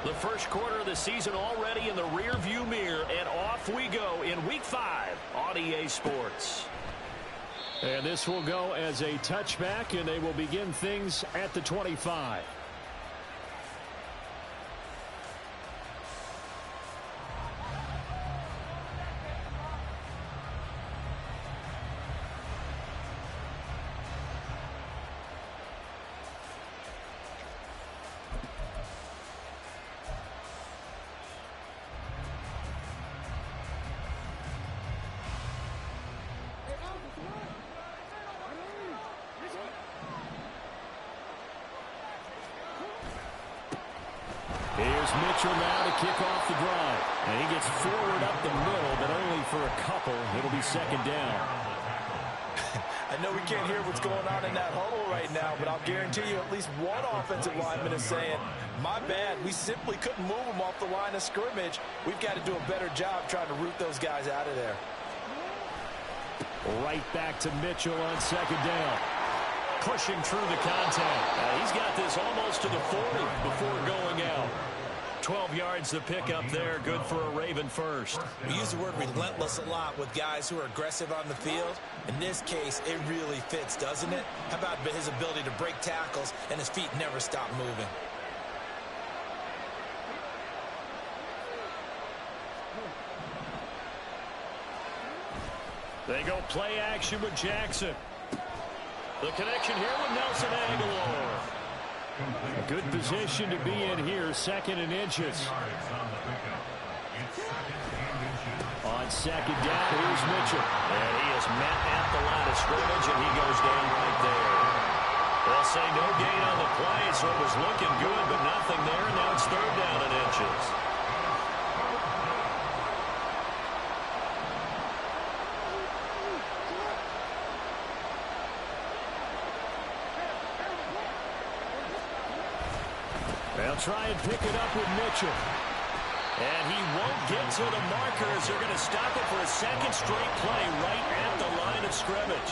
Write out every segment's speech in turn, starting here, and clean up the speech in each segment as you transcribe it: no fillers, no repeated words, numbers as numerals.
The first quarter of the season already in the rearview mirror, and off we go in Week 5 on EA Sports. And this will go as a touchback, and they will begin things at the 25. Here's Mitchell now to kick off the drive. And he gets forward up the middle, but only for a couple. It'll be second down. I know we can't hear what's going on in that huddle right now, but I'll guarantee you at least one offensive lineman is saying, my bad, we simply couldn't move them off the line of scrimmage. We've got to do a better job trying to root those guys out of there. Right back to Mitchell on second down. Pushing through the contact. He's got this almost to the 40 before going out. 12 yards to pick up there. Good for a Raven first. We use the word relentless a lot with guys who are aggressive on the field. In this case, it really fits, doesn't it? How about his ability to break tackles and his feet never stop moving? They go play action with Jackson. The connection here with Nelson Aguilar. A good position to be in here, second and inches. On second down, here's Mitchell. And he is met at the line of scrimmage, and he goes down right there. They'll say no gain on the play, so it was looking good, but nothing there. Now it's third down and inches. They'll try and pick it up with Mitchell. And he won't get to the markers. They're going to stop it for a second straight play right at the line of scrimmage.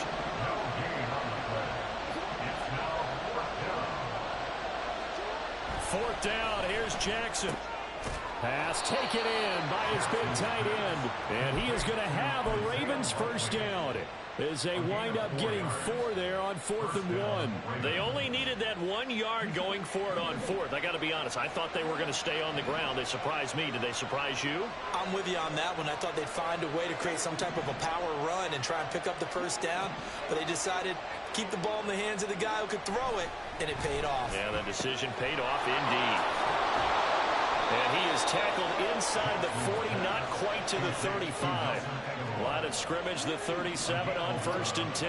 Fourth down, here's Jackson. Pass taken in by his big tight end. And he is going to have a Ravens first down as they wind up getting 4 there on 4th and 1. They only needed that 1 yard going for it on 4th. I got to be honest, I thought they were going to stay on the ground. They surprised me. Did they surprise you? I'm with you on that one. I thought they'd find a way to create some type of a power run and try and pick up the first down, but they decided to keep the ball in the hands of the guy who could throw it, and it paid off. Yeah, that decision paid off indeed. And he is tackled inside the 40, not quite to the 35. Line of scrimmage, the 37 on 1st and 10.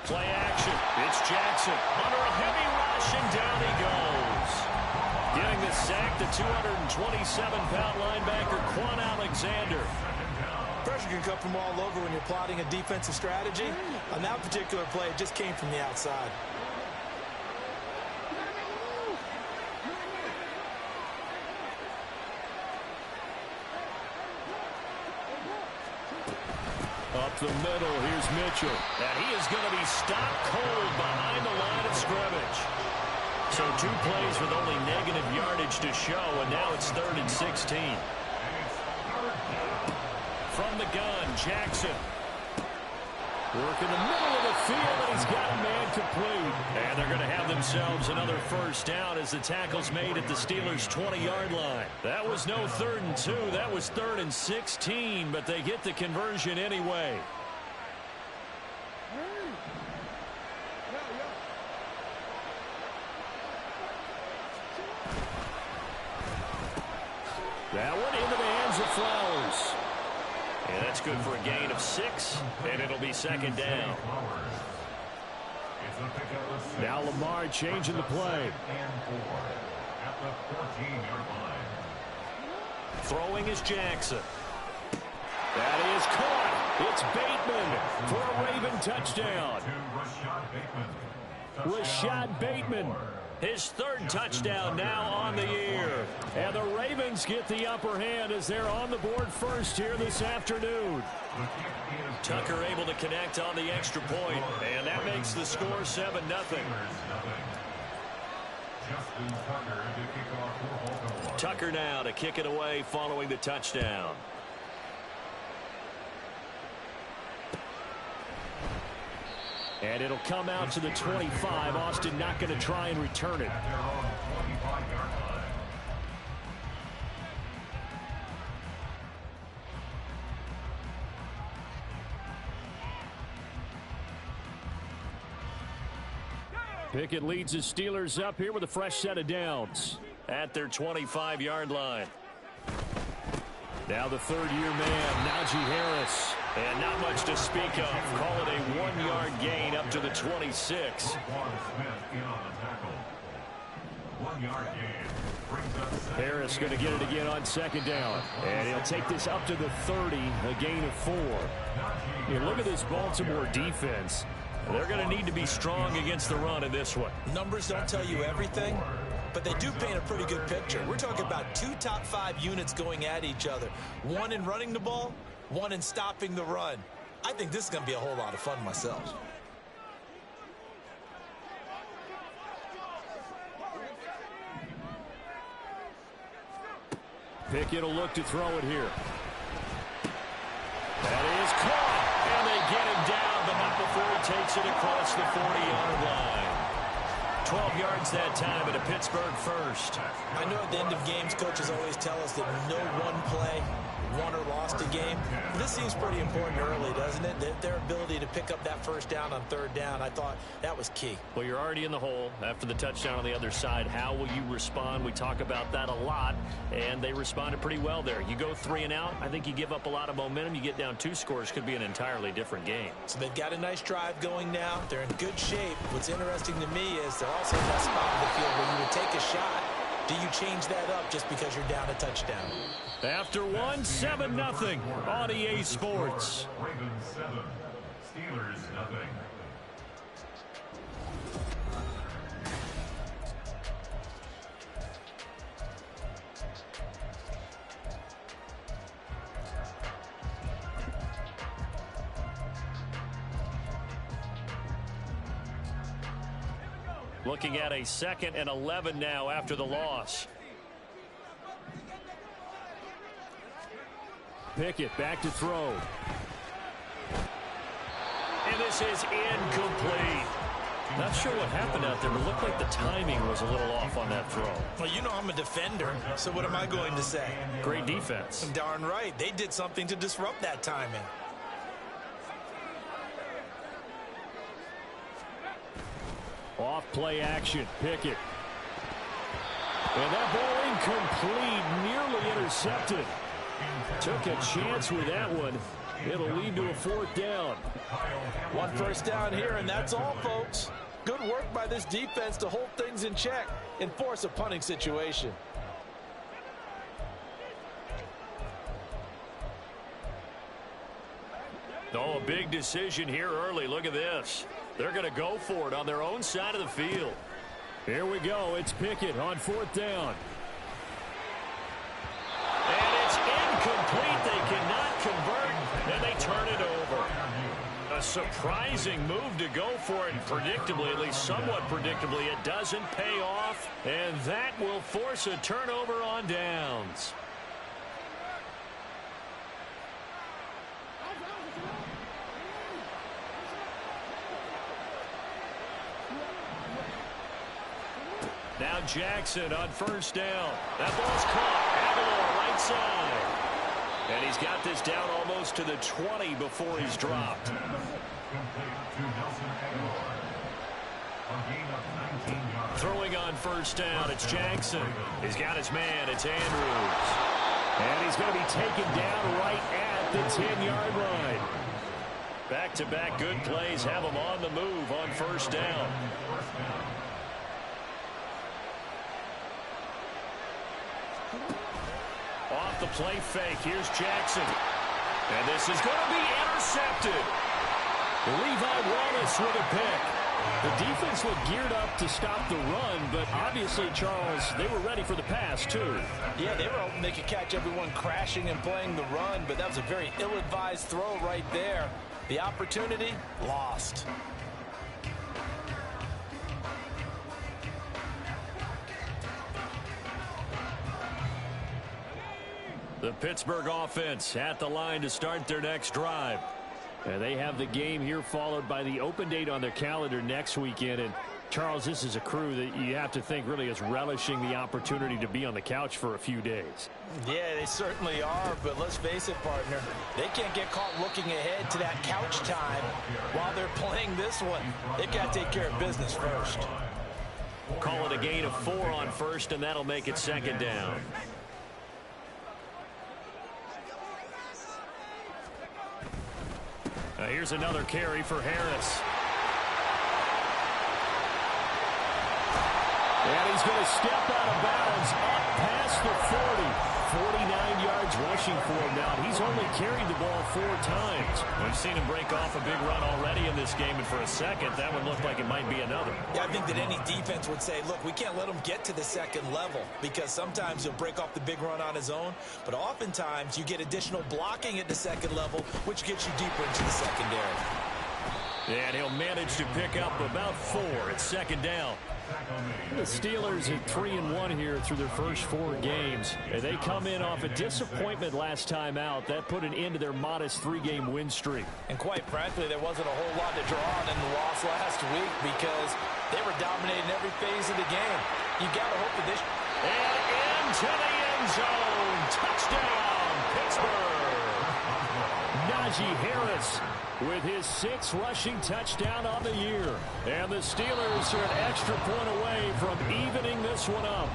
Play action. It's Jackson under a heavy rush, and down he goes. Getting the sack, the 227-pound linebacker, Quan Alexander. Pressure can come from all over when you're plotting a defensive strategy. On that particular play, it just came from the outside. Up the middle, here's Mitchell. And he is going to be stopped cold behind the line of scrimmage. So 2 plays with only negative yardage to show, and now it's 3rd and 16. From the gun, Jackson. Work in the middle of the field, and he's got a man complete. And they're going to have themselves another first down as the tackle's made at the Steelers' 20-yard line. That was no 3rd and 2. That was 3rd and 16, but they get the conversion anyway. That one into the hands of Flowers. And that's good for a gain of 6, and it'll be second down. Now Lamar changing the play. Throwing is Jackson. That is caught. It's Bateman for a Raven touchdown. Rashad Bateman. His 3rd touchdown now on the year. And the Ravens Lions get the upper hand as they're on the board first here this afternoon. Tucker able to connect on the extra point, and that makes the score 7-0. Tucker now to kick it away following the touchdown. And it'll come out to the 25. Austin not going to try and return it. Pickett leads his Steelers up here with a fresh set of downs. At their 25-yard line. Now the third-year man, Najee Harris. And not much to speak of. Call it a 1-yard gain up to the 26. Harris going to get it again on second down. And he'll take this up to the 30, a gain of 4. Look at this Baltimore defense. They're going to need to be strong against the run in this one. Numbers don't tell you everything, but they do paint a pretty good picture. We're talking about 2 top 5 units going at each other. One in running the ball, one in stopping the run. I think this is going to be a whole lot of fun myself. Pickett will look to throw it here. That is caught. And they get him down, but not before he takes it across the 40-yard line. 12 yards that time at a Pittsburgh first. I know at the end of games, coaches always tell us that no one play won or lost a game. This seems pretty important early, doesn't it? Their ability to pick up that first down on third down, I thought that was key. Well, you're already in the hole after the touchdown on the other side. How will you respond? We talk about that a lot, and they responded pretty well there. You go 3 and out, I think you give up a lot of momentum. You get down 2 scores, could be an entirely different game. So they've got a nice drive going now. They're in good shape. What's interesting to me is they're also in that spot in the field where you would take a shot. Do you change that up just because you're down a touchdown? After 1, 7-0 on EA Sports. Ravens 7, Steelers nothing. Looking at a 2nd and 11 now after the loss. Pickett back to throw. And this is incomplete. Not sure what happened out there, but it looked like the timing was a little off on that throw. Well, you know I'm a defender, so what am I going to say? Great defense. Darn right. They did something to disrupt that timing. Off play action, Pickett. And that ball incomplete, nearly intercepted. Took a chance with that one. It'll lead to a 4th down. 1 first down here, and that's all, folks. Good work by this defense to hold things in check and force a punting situation. Oh, a big decision here early. Look at this. They're going to go for it on their own side of the field. Here we go. It's Pickett on 4th down. And it's incomplete. They cannot convert, and they turn it over. A surprising move to go for it, and predictably, at least somewhat predictably, it doesn't pay off, and that will force a turnover on downs. Now Jackson on 1st down. That ball's caught. Aguilar right side. And he's got this down almost to the 20 before he's dropped. Throwing on 1st down, it's Jackson. He's got his man, it's Andrews. And he's going to be taken down right at the 10-yard line. Back-to-back good plays have him on the move on 1st down. Off the play fake, here's Jackson. And this is going to be intercepted. Levi Wallace with a pick. The defense looked geared up to stop the run, but obviously, Charles, they were ready for the pass, too. Yeah, they were hoping they could catch everyone crashing and playing the run, but that was a very ill-advised throw right there. The opportunity, lost. The Pittsburgh offense at the line to start their next drive. And they have the game here followed by the open date on their calendar next weekend. And Charles, this is a crew that you have to think really is relishing the opportunity to be on the couch for a few days. Yeah, they certainly are, but let's face it, partner. They can't get caught looking ahead to that couch time while they're playing this one. They've got to take care of business first. Call it a gain of 4 on first, and that'll make it second down. Here's another carry for Harris. And he's going to step out of bounds up past the 40. 49 yards rushing for him now. He's only carried the ball 4 times. We've seen him break off a big run already in this game, and for a second, that one looked like it might be another. Yeah, I think that any defense would say, look, we can't let him get to the second level because sometimes he'll break off the big run on his own, but oftentimes you get additional blocking at the second level, which gets you deeper into the secondary. And he'll manage to pick up about 4 at second down. The Steelers at 3-1 here through their first 4 games. And they come in off a disappointment last time out. That put an end to their modest 3-game win streak. And quite frankly, there wasn't a whole lot to draw on in the loss last week because they were dominating every phase of the game. You got to hope that this... And into the end zone. Touchdown, Pittsburgh. Najee Harris with his 6th rushing touchdown on the year. And the Steelers are an extra point away from evening this one up.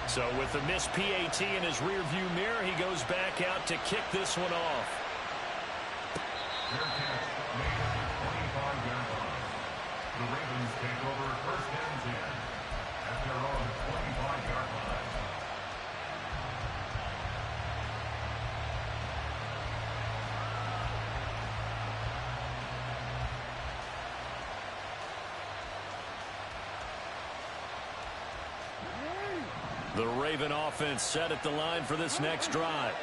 So with the missed PAT in his rearview mirror, he goes back out to kick this one off. Fair catch made at the 25-yard line. The Ravens take over first and 10 at their own 25-yard line. The Raven offense set at the line for this next drive.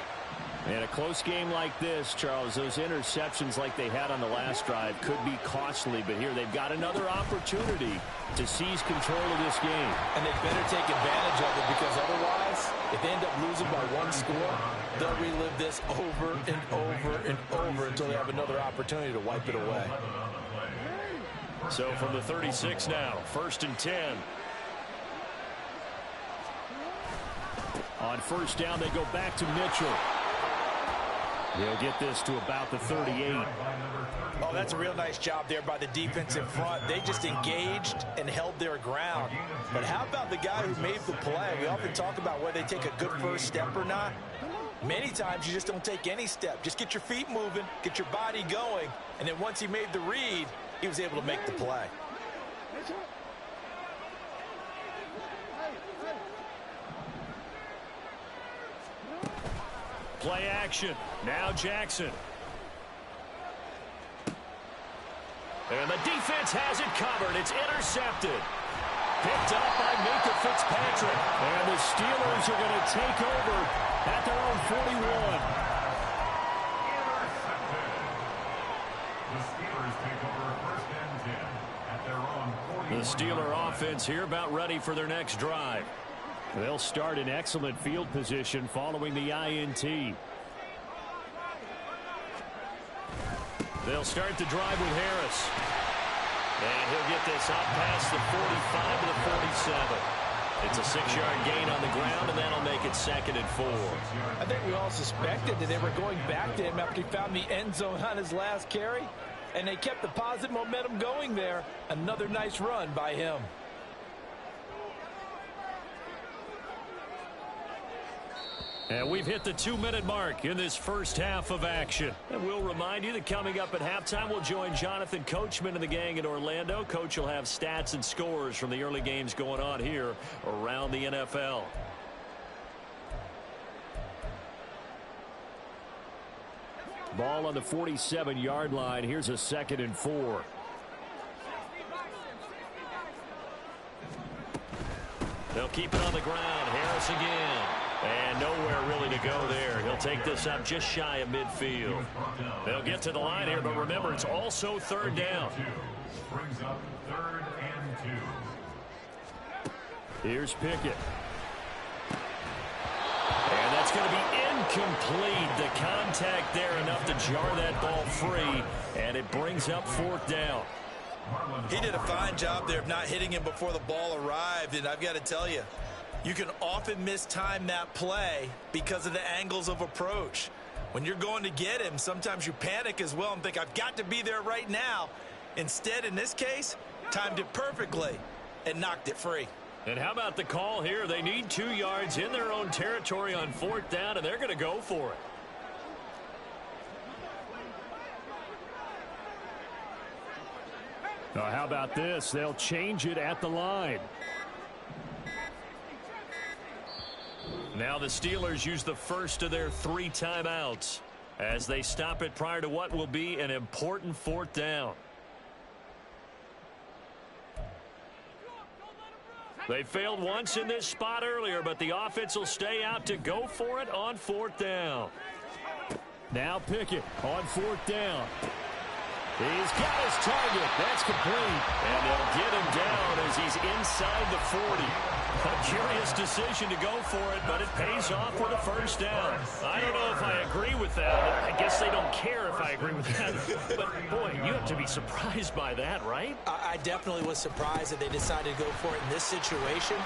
And a close game like this, Charles, those interceptions like they had on the last drive could be costly. But here they've got another opportunity to seize control of this game. And they better take advantage of it because otherwise, if they end up losing by 1 score, they'll relive this over and over and over until they have another opportunity to wipe it away. So from the 36 now, 1st and 10. On first down, they go back to Mitchell. He'll get this to about the 38. Oh, that's a real nice job there by the defense in front. They just engaged and held their ground. But how about the guy who made the play? We often talk about whether they take a good first step or not. Many times you just don't take any step. Just get your feet moving, get your body going, and then once he made the read, he was able to make the play. Play action. Now Jackson. And the defense has it covered. It's intercepted. Picked up by Minka Fitzpatrick. And the Steelers are going to take over at their own 41. Intercepted. The Steelers take over first and 10 at their own 41. The Steeler offense here about ready for their next drive. They'll start in excellent field position following the INT. They'll start the drive with Harris. And he'll get this out past the 45 to the 47. It's a 6-yard gain on the ground, and that'll make it 2nd and 4. I think we all suspected that they were going back to him after he found the end zone on his last carry, and they kept the positive momentum going there. Another nice run by him. And we've hit the 2-minute mark in this first half of action. And we'll remind you that coming up at halftime, we'll join Jonathan Coachman and the gang in Orlando. Coach will have stats and scores from the early games going on here around the NFL. Ball on the 47-yard line. Here's a 2nd and 4. They'll keep it on the ground. Harris again. And nowhere really to go there. He'll take this up just shy of midfield. They'll get to the line here, but remember, it's also 3rd down. Brings up 3rd and 2. Here's Pickett. And that's going to be incomplete. The contact there enough to jar that ball free, and it brings up 4th down. He did a fine job there of not hitting him before the ball arrived, and I've got to tell you, you can often mistime that play because of the angles of approach. When you're going to get him, sometimes you panic as well and think, I've got to be there right now. Instead, in this case, timed it perfectly and knocked it free. And how about the call here? They need 2 yards in their own territory on 4th down, and they're going to go for it. Now, how about this? They'll change it at the line. Now the Steelers use the first of their 3 timeouts as they stop it prior to what will be an important 4th down. They failed once in this spot earlier, but the offense will stay out to go for it on 4th down. Now Pickett on 4th down. He's got his target. That's complete. And they'll get him down as he's inside the 40. A curious decision to go for it, but it pays off with a 1st down. I don't know if I agree with that. I guess they don't care if I agree with that. But, boy, you have to be surprised by that, right? I definitely was surprised that they decided to go for it in this situation.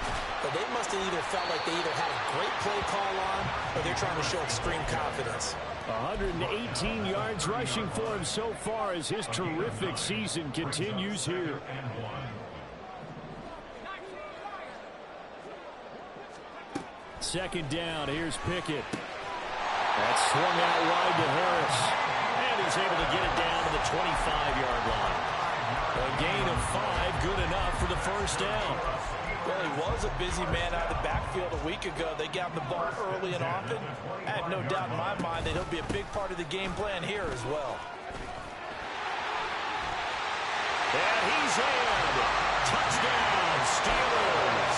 But they must have either felt like they either had a great play call on or they're trying to show extreme confidence. 118 yards rushing for him so far as his terrific season continues here. 2nd down. Here's Pickett. That's swung out wide to Harris. And he's able to get it down to the 25-yard line. A gain of 5, good enough for the 1st down. Well, he was a busy man out of the backfield a week ago. They got the ball early and often. I have no doubt in my mind that he'll be a big part of the game plan here as well. And he's in. Touchdown, Steelers.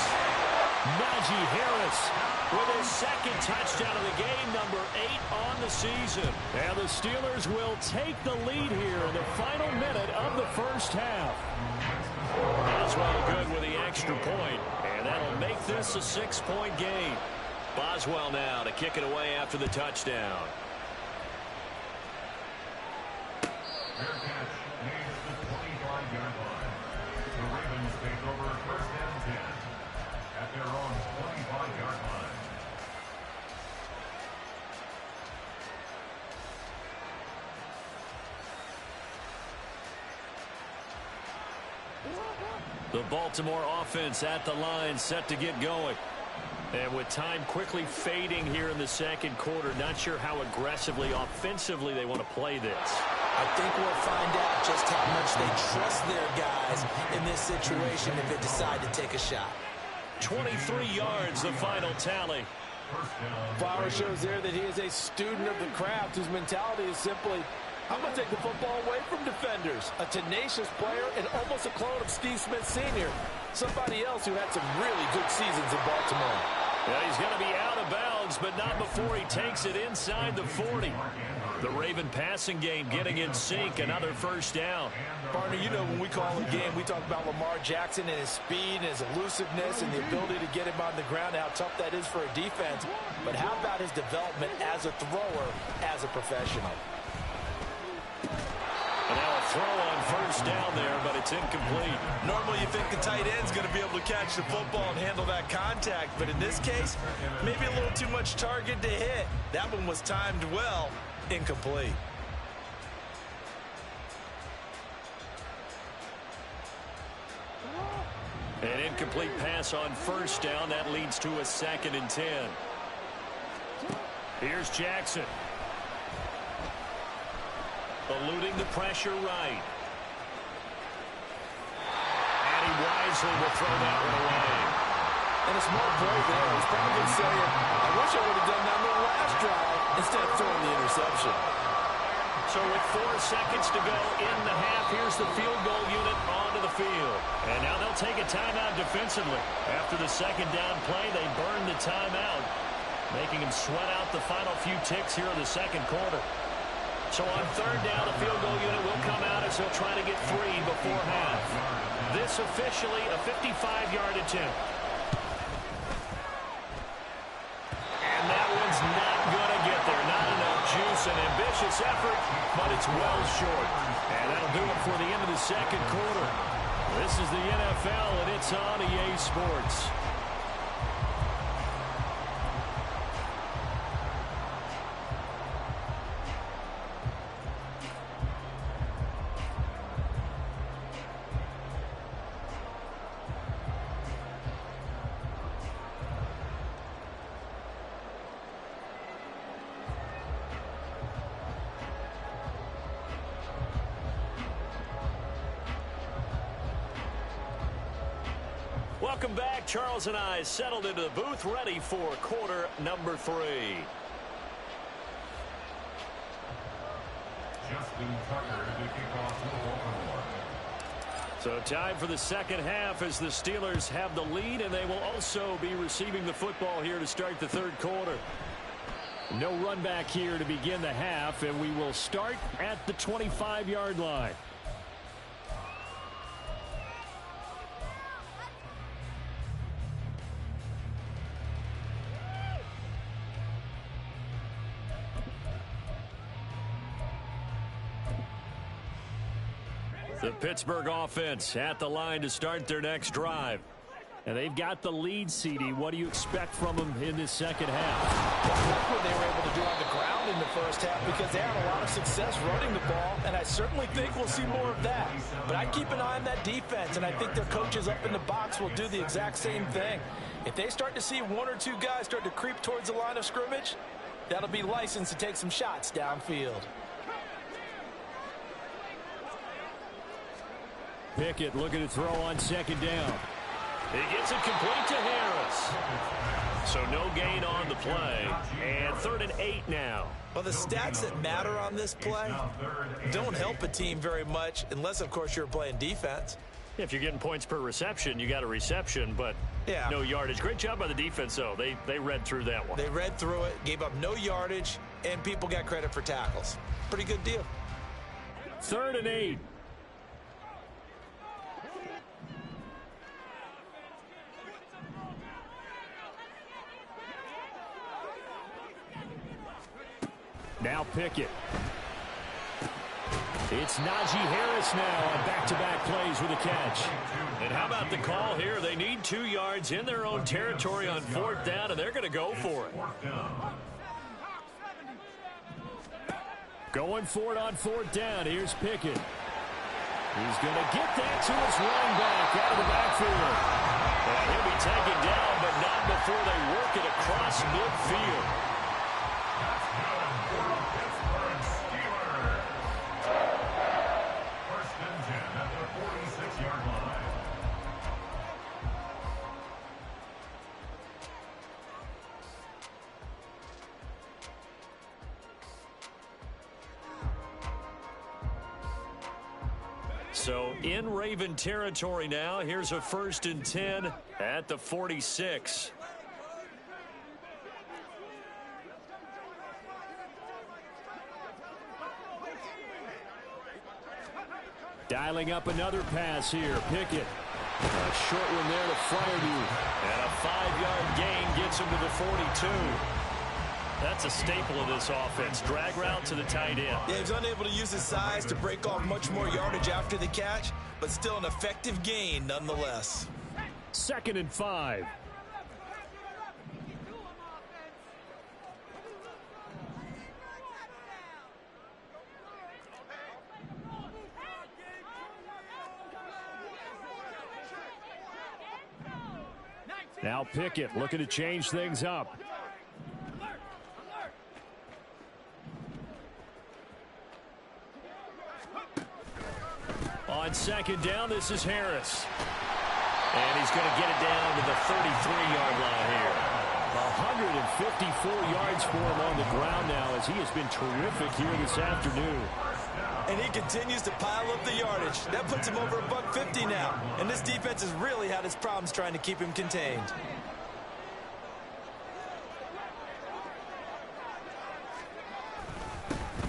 Najee Harris with his 2nd touchdown of the game, number 8 on the season. And the Steelers will take the lead here in the final minute of the 1st half. Boswell good with the extra point, and that'll make this a 6-point game. Boswell now to kick it away after the touchdown. Fair catch made at the 25-yard line. The Ravens take over 1st and 10 at their own 25-yard line. The Baltimore offense at the line, set to get going. And with time quickly fading here in the 2nd quarter, not sure how aggressively, offensively they want to play this. I think we'll find out just how much they trust their guys in this situation if they decide to take a shot. 23 yards, the final tally. Flowers shows there that he is a student of the craft whose mentality is simply, I'm going to take the football away from defenders. A tenacious player and almost a clone of Steve Smith Sr. Somebody else who had some really good seasons in Baltimore. Yeah, he's going to be out of bounds, but not before he takes it inside the 40. The Raven passing game getting in sync, another 1st down. Partner, you know when we call a game, we talk about Lamar Jackson and his speed and his elusiveness and the ability to get him on the ground, how tough that is for a defense. But how about his development as a thrower, as a professional? And now a throw on 1st down there, but it's incomplete. Normally you think the tight end's going to be able to catch the football and handle that contact, but in this case, maybe a little too much target to hit. That one was timed well, incomplete. An incomplete pass on 1st down. That leads to a 2nd and 10. Here's Jackson. Eluding the pressure right. And he wisely will throw that one away. And a smart play there. He's probably saying, I wish I would have done that on the last drive instead of throwing the interception. So with 4 seconds to go in the half, here's the field goal unit onto the field. And now they'll take a timeout defensively. After the second down play, they burn the timeout, making them sweat out the final few ticks here in the second quarter. So on third down, the field goal unit will come out as they'll try to get 3 before half. This officially a 55-yard attempt. And that one's not going to get there. Not enough juice, an ambitious effort, but it's well short. And that'll do it for the end of the second quarter. This is the NFL, and it's on EA Sports. Welcome back. Charles and I settled into the booth, ready for quarter number 3. Justin Tucker to kick off the Baltimore. So time for the second half as the Steelers have the lead, and they will also be receiving the football here to start the third quarter. No run back here to begin the half, and we will start at the 25-yard line. The Pittsburgh offense at the line to start their next drive. And they've got the lead, CD. What do you expect from them in this second half? Well, that's what they were able to do on the ground in the first half because they had a lot of success running the ball, and I certainly think we'll see more of that. But I keep an eye on that defense, and I think their coaches up in the box will do the exact same thing. If they start to see 1 or 2 guys start to creep towards the line of scrimmage, that'll be licensed to take some shots downfield. Pickett looking to throw on second down. He gets it complete to Harris. So no gain on the play. And 3rd and 8 now. Well, the stats that matter on this play don't help a team very much unless, of course, you're playing defense. If you're getting points per reception, you got a reception, but no yardage. Great job by the defense, though. They read through that one. They read through it, gave up no yardage, and people got credit for tackles. Pretty good deal. 3rd and 8. Now Pickett. It's Najee Harris now on back-to-back plays with a catch. And how about the call here? They need 2 yards in their own territory on 4th down, and they're going to go for it. Going for it on 4th down. Here's Pickett. He's going to get that to his running back out of the backfield. And he'll be taken down, but not before they work it across midfield. So in Raven territory now. Here's a 1st and 10 at the 46. Dialing up another pass here. Pickett. A short one there to Fryermuth. And a 5-yard gain gets him to the 42. That's a staple of this offense. Drag route to the tight end. Yeah, he's unable to use his size to break off much more yardage after the catch, but still an effective gain nonetheless. 2nd and 5. Now Pickett looking to change things up. On 2nd down, this is Harris. And he's going to get it down to the 33-yard line here. 154 yards for him on the ground now, as he has been terrific here this afternoon. And he continues to pile up the yardage. That puts him over $150 now. And this defense has really had its problems trying to keep him contained.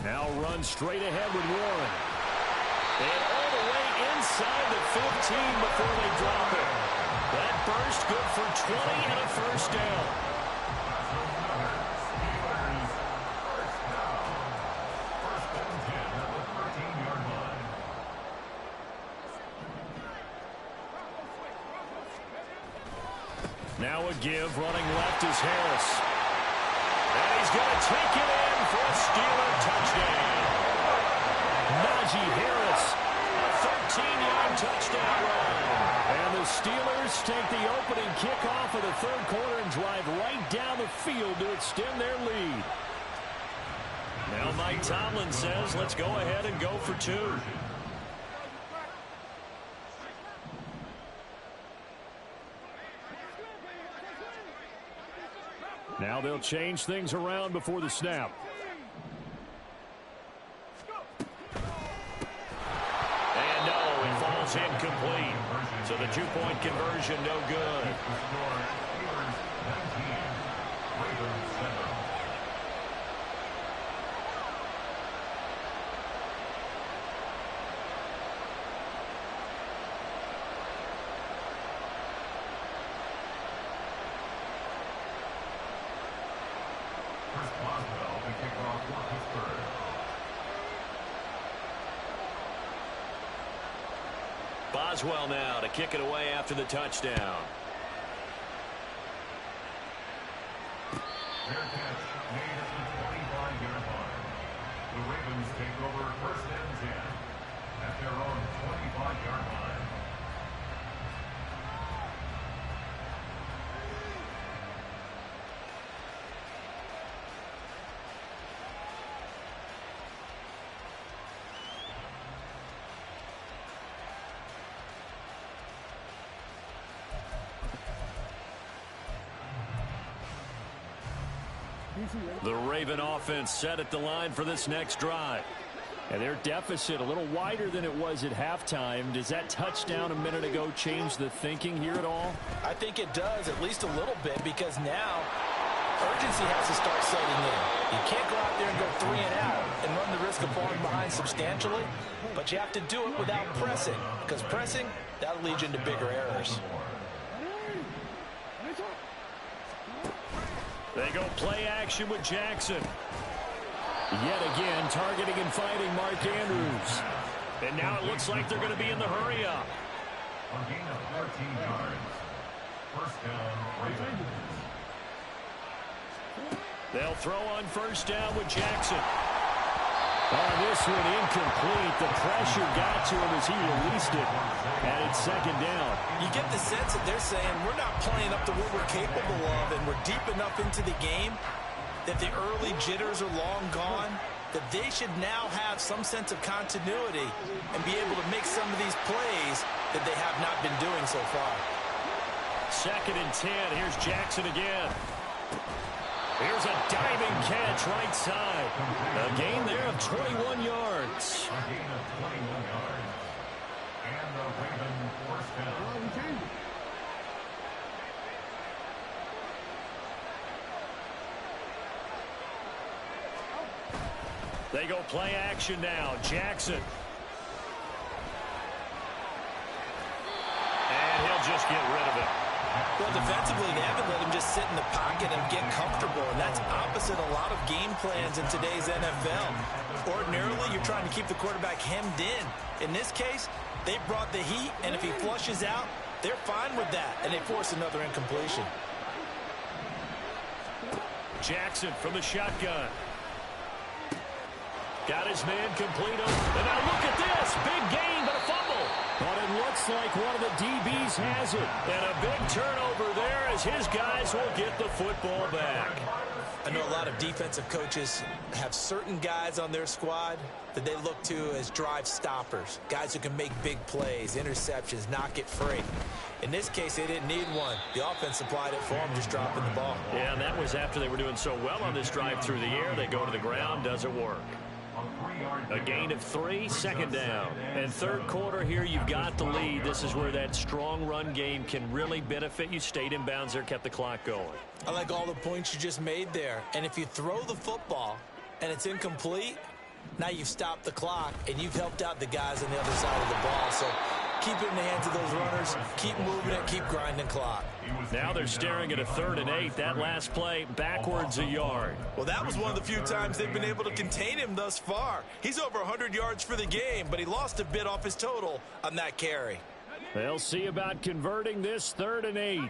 Now run straight ahead with Warren. And all the way inside the 15 before they drop it. That burst good for 20 and a first down. Now a give, running left is Harris. And he's going to take it in for a Steeler touchdown. Najee Harris, a 13-yard touchdown run. And the Steelers take the opening kickoff of the third quarter and drive right down the field to extend their lead. Now Mike Tomlin says, let's go ahead and go for two. Now they'll change things around before the snap. And no, it falls incomplete. So the two-point conversion no good. Boswell now to kick it away after the touchdown. Their catch made at the 25-yard line. The Ravens take over first and 10 at their own 25-yard line. The Raven offense set at the line for this next drive. And their deficit a little wider than it was at halftime. Does that touchdown a minute ago change the thinking here at all? I think it does, at least a little bit, because now urgency has to start setting in. You can't go out there and go 3 and out and run the risk of falling behind substantially, but you have to do it without pressing, because pressing, that'll lead you into bigger errors. They go play action with Jackson. Yet again, targeting and finding Mark Andrews. And now it looks like they're going to be in the hurry-up. A gain of 14 yards. First down, Ravens. They'll throw on first down with Jackson. Oh, this one incomplete. The pressure got to him as he released it. And it's second down. You get the sense that they're saying we're not playing up to what we're capable of, and we're deep enough into the game that the early jitters are long gone, that they should now have some sense of continuity and be able to make some of these plays that they have not been doing so far. Second and 10. Here's Jackson again. Here's a diving catch right side. A gain there of 21 yards. A gain of 21 yards. And the Raven first down. They go play action now. Jackson. And he'll just get rid of it. Well, defensively, they haven't let him just sit in the pocket and get comfortable, and that's opposite a lot of game plans in today's NFL. Ordinarily, you're trying to keep the quarterback hemmed in. In this case, they brought the heat, and if he flushes out, they're fine with that, and they force another incompletion. Jackson from the shotgun. Got his man complete. And now look at this. Big gain, but a fumble. But it looks like one of the DBs has it. And a big turnover there as his guys will get the football back. I know a lot of defensive coaches have certain guys on their squad that they look to as drive stoppers, guys who can make big plays, interceptions, knock it free. In this case, they didn't need one. The offense supplied it for them, just dropping the ball. Yeah, and that was after they were doing so well on this drive through the air. They go to the ground, doesn't work. A gain of 3, second down. And third quarter here, you've got the lead. This is where that strong run game can really benefit you. Stayed in bounds there, kept the clock going. I like all the points you just made there. And if you throw the football and it's incomplete, now you've stopped the clock and you've helped out the guys on the other side of the ball. So keep it in the hands of those runners. Keep moving it. Keep grinding clock. Now they're staring at a 3rd and 8. That last play, backwards a yard. Well, that was one of the few times they've been able to contain him thus far. He's over 100 yards for the game, but he lost a bit off his total on that carry. They'll see about converting this 3rd and 8.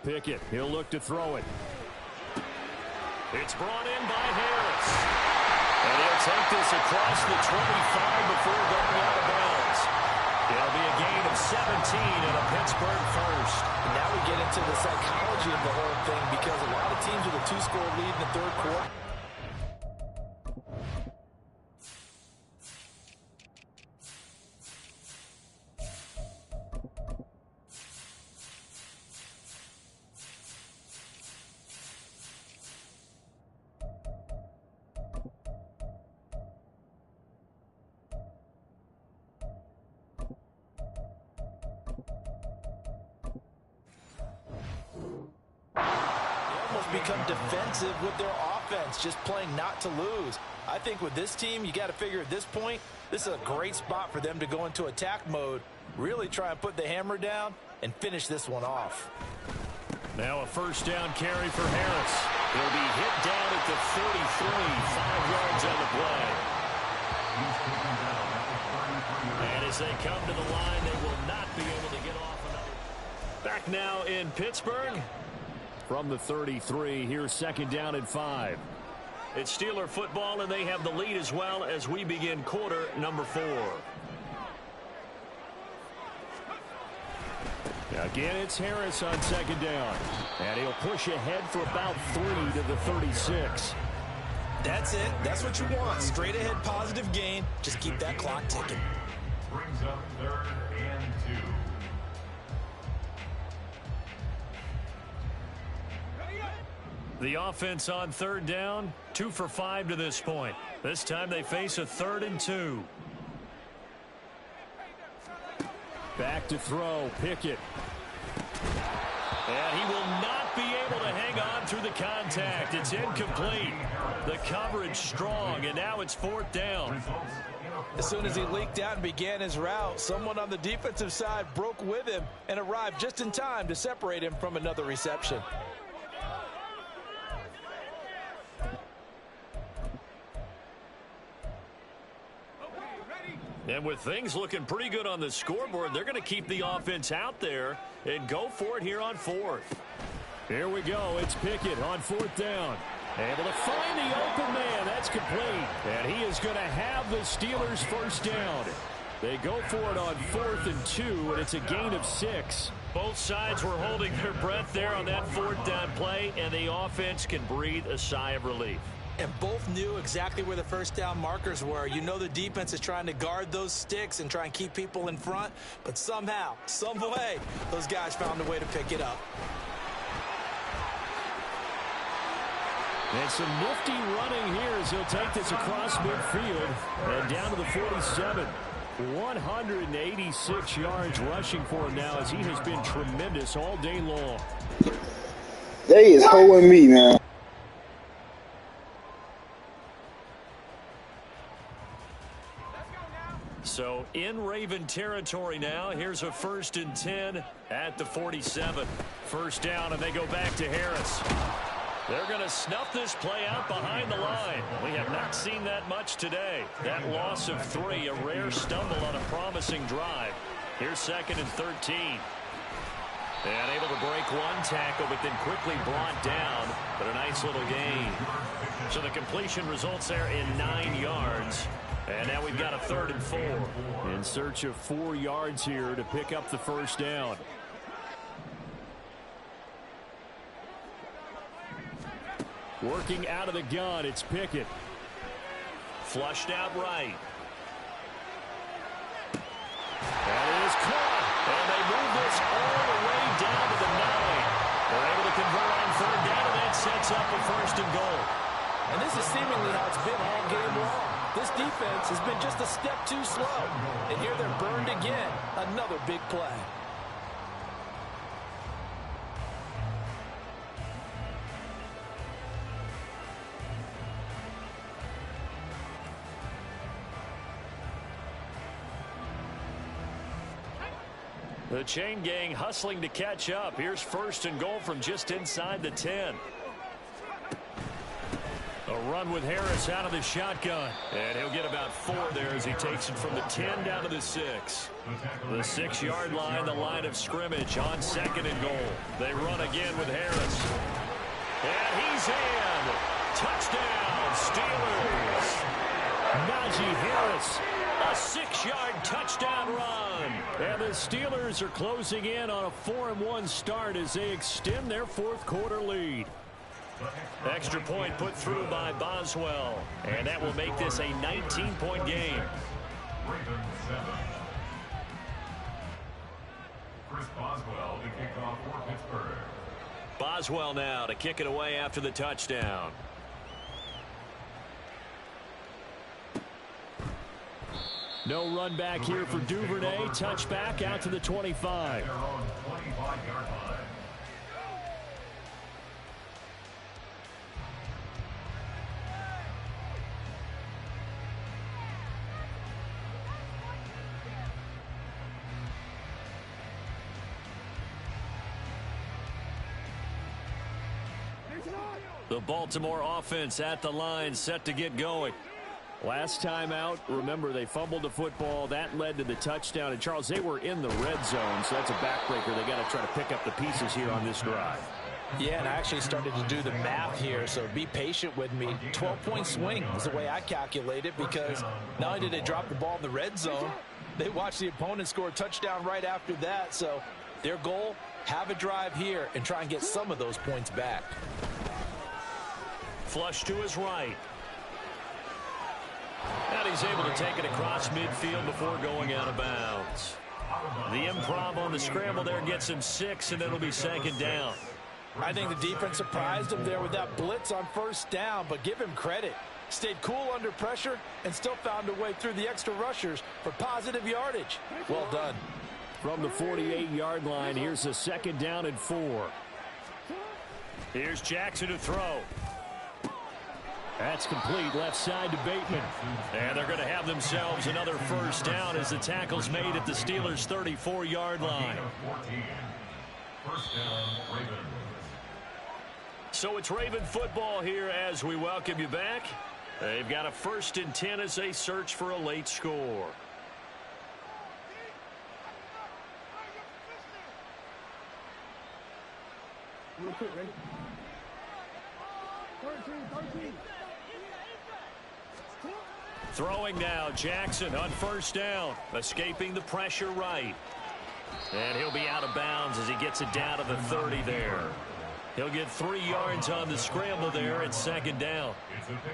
Pickett, he'll look to throw it. It's brought in by Harris. And he'll take this across the 25 before going out of bounds. It'll be a gain of 17 and a Pittsburgh first. And now we get into the psychology of the whole thing because a lot of teams with a 2-score lead in the third quarter. Become defensive with their offense, just playing not to lose. I think with this team, you got to figure at this point, this is a great spot for them to go into attack mode, really try and put the hammer down and finish this one off. Now a first down carry for Harris. He'll be hit down at the 33, 5 yards on the play. And as they come to the line, they will not be able to get off another. Back now in Pittsburgh. From the 33, here's 2nd down and 5. It's Steeler football, and they have the lead as well as we begin quarter number 4. Again, it's Harris on 2nd down. And he'll push ahead for about 3 to the 36. That's it. That's what you want. Straight ahead positive gain. Just keep that clock ticking. Brings up 3rd and 2. The offense on 3rd down, 2 for 5 to this point. This time they face a 3rd and 2. Back to throw, Pickett. And he will not be able to hang on through the contact. It's incomplete. The coverage strong, and now it's 4th down. As soon as he leaked out and began his route, someone on the defensive side broke with him and arrived just in time to separate him from another reception. And with things looking pretty good on the scoreboard, they're going to keep the offense out there and go for it here on 4th. Here we go. It's Pickett on 4th down. Able to find the open man. That's complete. And he is going to have the Steelers first down. They go for it on 4th and 2, and it's a gain of 6. Both sides were holding their breath there on that 4th down play, and the offense can breathe a sigh of relief. And both knew exactly where the first down markers were. You know the defense is trying to guard those sticks and try and keep people in front, but somehow, some way, those guys found a way to pick it up. And some nifty running here as he'll take this across midfield and down to the 47. 186 yards rushing for him now as he has been tremendous all day long. They is hoeing me, man. So in Raven territory now. Here's a 1st and 10 at the 47. First down, and they go back to Harris. They're going to snuff this play out behind the line. We have not seen that much today. That loss of 3, a rare stumble on a promising drive. Here's 2nd and 13. And able to break one tackle, but then quickly brought down. But a nice little gain. So the completion results there in 9 yards. And now we've got a 3rd and 4. In search of 4 yards here to pick up the first down. Working out of the gun, it's Pickett. Flushed out right. That is caught. And they move this all the way down to the 9. They're able to convert on 3rd down, and that sets up a 1st and goal. And this is seemingly how it's been all game long. This defense has been just a step too slow. And here they're burned again. Another big play. The chain gang hustling to catch up. Here's 1st and goal from just inside the 10. A run with Harris out of the shotgun. And he'll get about 4 there as he takes it from the 10 down to the 6. The 6-yard line, the line of scrimmage on 2nd and goal. They run again with Harris. And he's in. Touchdown, Steelers. Najee Harris. A 6-yard touchdown run. And the Steelers are closing in on a 4-1 start as they extend their 4th quarter lead. Extra point put through by Boswell. And that will make this a 19-point game. Ravens 7. Chris Boswell to kick off for Pittsburgh. Boswell now to kick it away after the touchdown. No run back here for Duvernay. Touchback out to the 25. Their own 25-yard line. The Baltimore offense at the line, set to get going. Last time out, remember, they fumbled the football. That led to the touchdown. And, Charles, they were in the red zone, so that's a backbreaker. They got to try to pick up the pieces here on this drive. Yeah, and I actually started to do the math here, so be patient with me. 12-point swing is the way I calculate it, because not only did they drop the ball in the red zone, they watched the opponent score a touchdown right after that. So their goal, have a drive here and try and get some of those points back. Flush to his right. And he's able to take it across midfield before going out of bounds. The improv on the scramble there gets him 6, and it'll be 2nd down. I think the defense surprised him there with that blitz on 1st down, but give him credit. Stayed cool under pressure and still found a way through the extra rushers for positive yardage. Well done. From the 48-yard line, here's a 2nd down and 4. Here's Jackson to throw. That's complete, left side to Bateman. And they're going to have themselves another 1st down as the tackle's made at the Steelers' 34-yard line. 14. 1st down, Ravens. So it's Raven football here as we welcome you back. They've got a 1st and 10 as they search for a late score. Throwing now, Jackson on 1st down, escaping the pressure right. And he'll be out of bounds as he gets it down to the 30 there. He'll get 3 yards on the scramble there at 2nd down.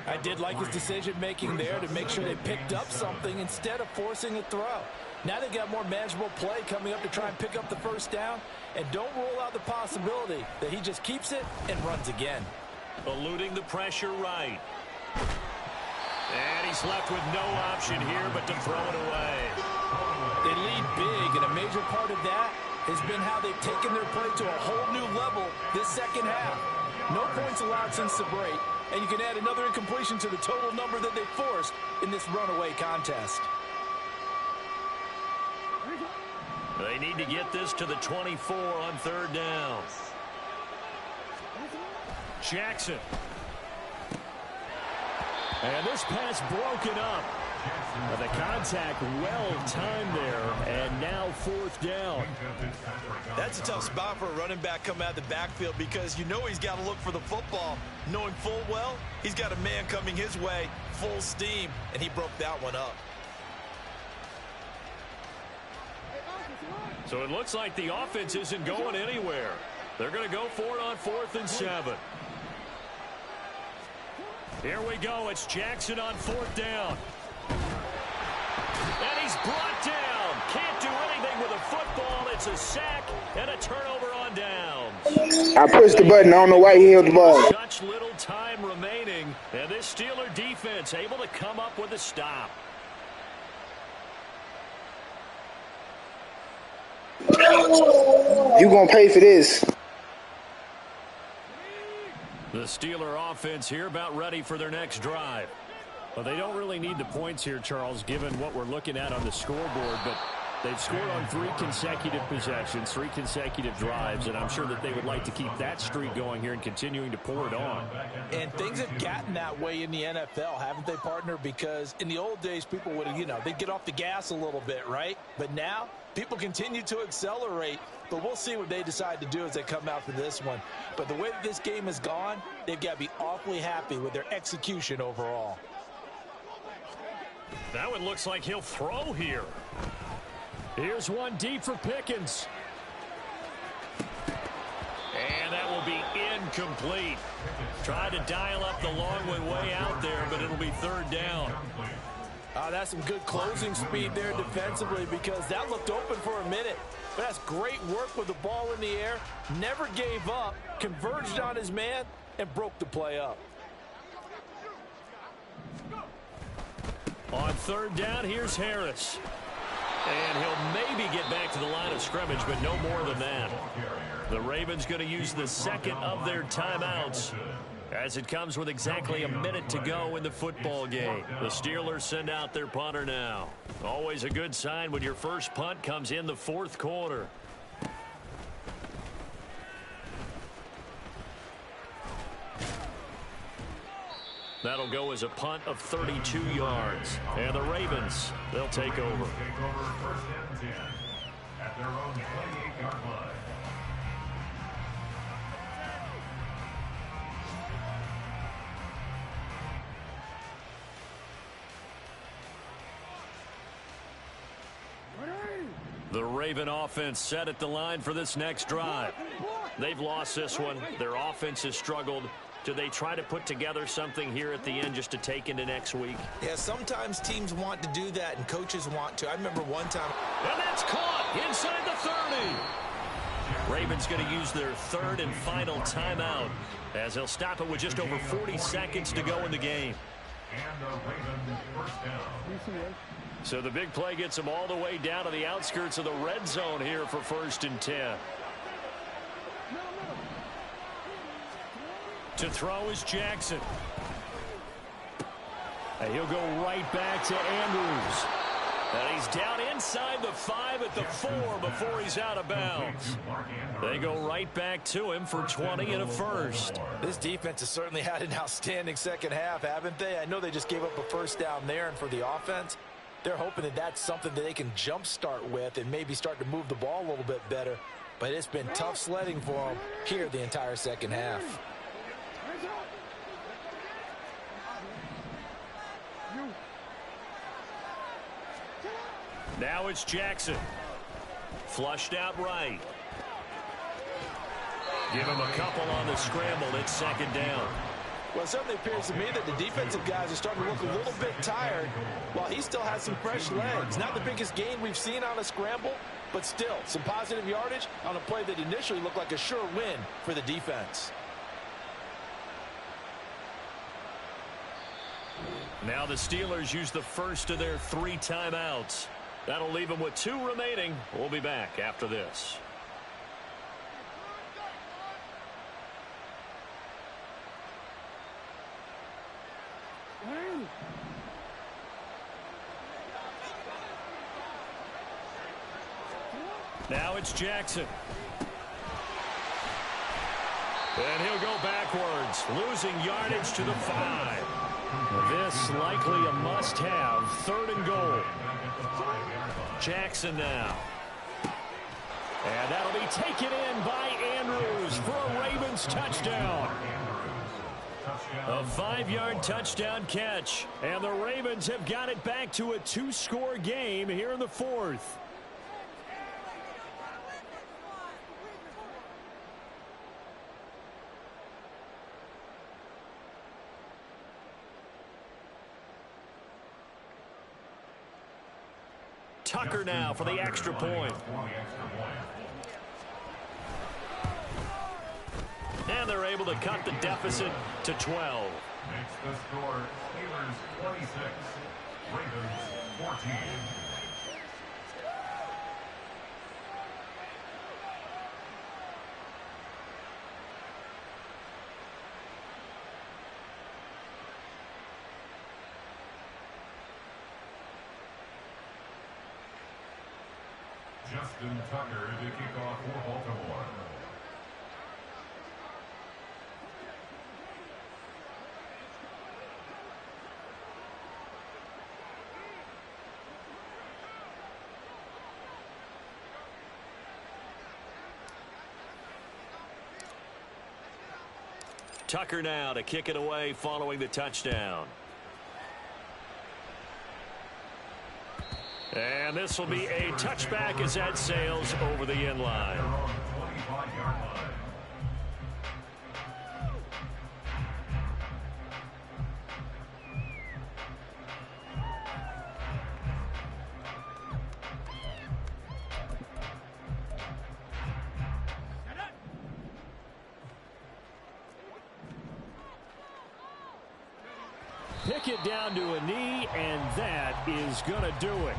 I did like his decision-making there to make sure they picked up something instead of forcing a throw. Now they got more manageable play coming up to try and pick up the 1st down. And don't rule out the possibility that he just keeps it and runs again. Eluding the pressure right. And he's left with no option here but to throw it away. They lead big, and a major part of that has been how they've taken their play to a whole new level this 2nd half. No points allowed since the break, and you can add another incompletion to the total number that they forced in this runaway contest. They need to get this to the 24 on 3rd down. Jackson. And this pass broken up. The contact well-timed there, and now 4th down. That's a tough spot for a running back coming out of the backfield because you know he's got to look for the football, knowing full well he's got a man coming his way, full steam, and he broke that one up. So it looks like the offense isn't going anywhere. They're going to go for it on 4th and 7. Here we go. It's Jackson on 4th down. And he's brought down. Can't do anything with a football. It's a sack and a turnover on downs. I pushed the button. I don't know why he held the ball. Such little time remaining. And this Steeler defense able to come up with a stop. You gonna pay for this. The Steeler offense here about ready for their next drive. Well, they don't really need the points here, Charles, given what we're looking at on the scoreboard, but they've scored on 3 consecutive possessions, 3 consecutive drives, and I'm sure that they would like to keep that streak going here and continuing to pour it on. And things have gotten that way in the NFL, haven't they, partner? Because in the old days, people would have, they'd get off the gas a little bit, right? But now, people continue to accelerate, but we'll see what they decide to do as they come out for this one. But the way that this game has gone, they've got to be awfully happy with their execution overall. Now it looks like he'll throw here. Here's one deep for Pickens. And that will be incomplete. Tried to dial up the long way out there, but it'll be 3rd down. That's some good closing speed there defensively because that looked open for a minute. But that's great work with the ball in the air. Never gave up, converged on his man, and broke the play up. On 3rd down, here's Harris. And he'll maybe get back to the line of scrimmage, but no more than that. The Ravens going to use the 2nd of their timeouts as it comes with exactly a minute to go in the football game. The Steelers send out their punter now. Always a good sign when your first punt comes in the 4th quarter. That'll go as a punt of 32 yards. And the Ravens, they'll take over. Take over 1st and 10 at their own 28-yard line. The Raven offense set at the line for this next drive. They've lost this one. Their offense has struggled. Do they try to put together something here at the end just to take into next week? Yeah, sometimes teams want to do that and coaches want to. I remember one time. And that's caught inside the 30. Ravens going to use their 3rd and final timeout as they'll stop it with just over 40 seconds to go in the game. And the Ravens 1st down. So the big play gets them all the way down to the outskirts of the red zone here for 1st and 10. To throw is Jackson. And he'll go right back to Andrews. And he's down inside the 5 at the 4 before he's out of bounds. They go right back to him for 20 and a first. This defense has certainly had an outstanding second half, haven't they? I know they just gave up a first down there, and for the offense, they're hoping that that's something that they can jumpstart with and maybe start to move the ball a little bit better. But it's been tough sledding for them here the entire second half. Now it's Jackson. Flushed out right. Give him a couple on the scramble. It's 2nd down. Well, it certainly appears to me that the defensive guys are starting to look a little bit tired while he still has some fresh legs. Not the biggest gain we've seen on a scramble, but still some positive yardage on a play that initially looked like a sure win for the defense. Now the Steelers use the 1st of their 3 timeouts. That'll leave them with 2 remaining. We'll be back after this. Now it's Jackson. And he'll go backwards. Ravens losing yardage to the 5. This likely a must-have, 3rd and goal. Jackson now. And that'll be taken in by Andrews for a Ravens touchdown. A 5-yard touchdown catch. And the Ravens have got it back to a 2-score game here in the 4th. Tucker now for the extra point. And they're able to cut the deficit to 12. Makes the score Steelers 26, Ravens 14. Justin Tucker to kick off for Baltimore. Tucker now to kick it away following the touchdown. And this will be a touchback as that sails over the end line. Pick it down to a knee, and that is going to do it.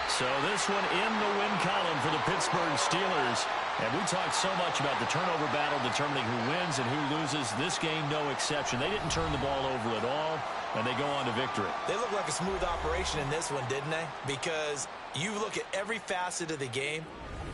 So this one in the win column for the Pittsburgh Steelers. And we talked so much about the turnover battle determining who wins and who loses. This game, no exception. They didn't turn the ball over at all, and they go on to victory. They look like a smooth operation in this one, didn't they? Because you look at every facet of the game,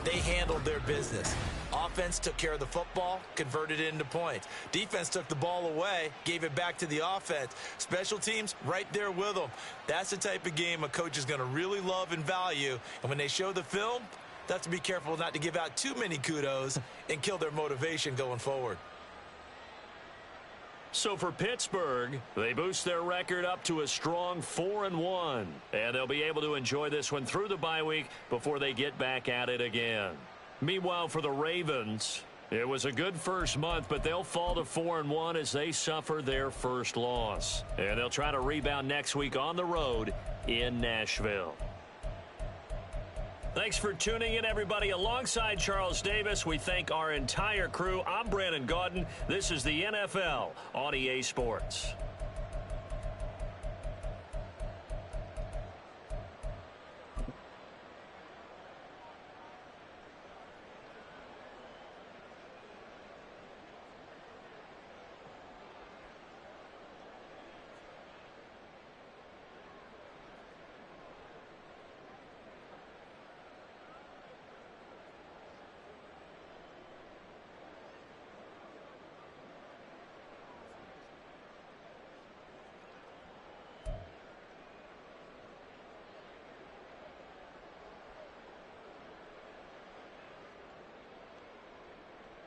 they handled their business. Offense took care of the football, converted it into points. Defense took the ball away, gave it back to the offense. Special teams, right there with them. That's the type of game a coach is going to really love and value. And when they show the film, they have to be careful not to give out too many kudos and kill their motivation going forward. So for Pittsburgh, they boost their record up to a strong 4-1. And they'll be able to enjoy this one through the bye week before they get back at it again. Meanwhile, for the Ravens, it was a good first month, but they'll fall to 4-1 as they suffer their first loss. And they'll try to rebound next week on the road in Nashville. Thanks for tuning in, everybody. Alongside Charles Davis, we thank our entire crew. I'm Brandon Gaudin. This is the NFL on EA Sports.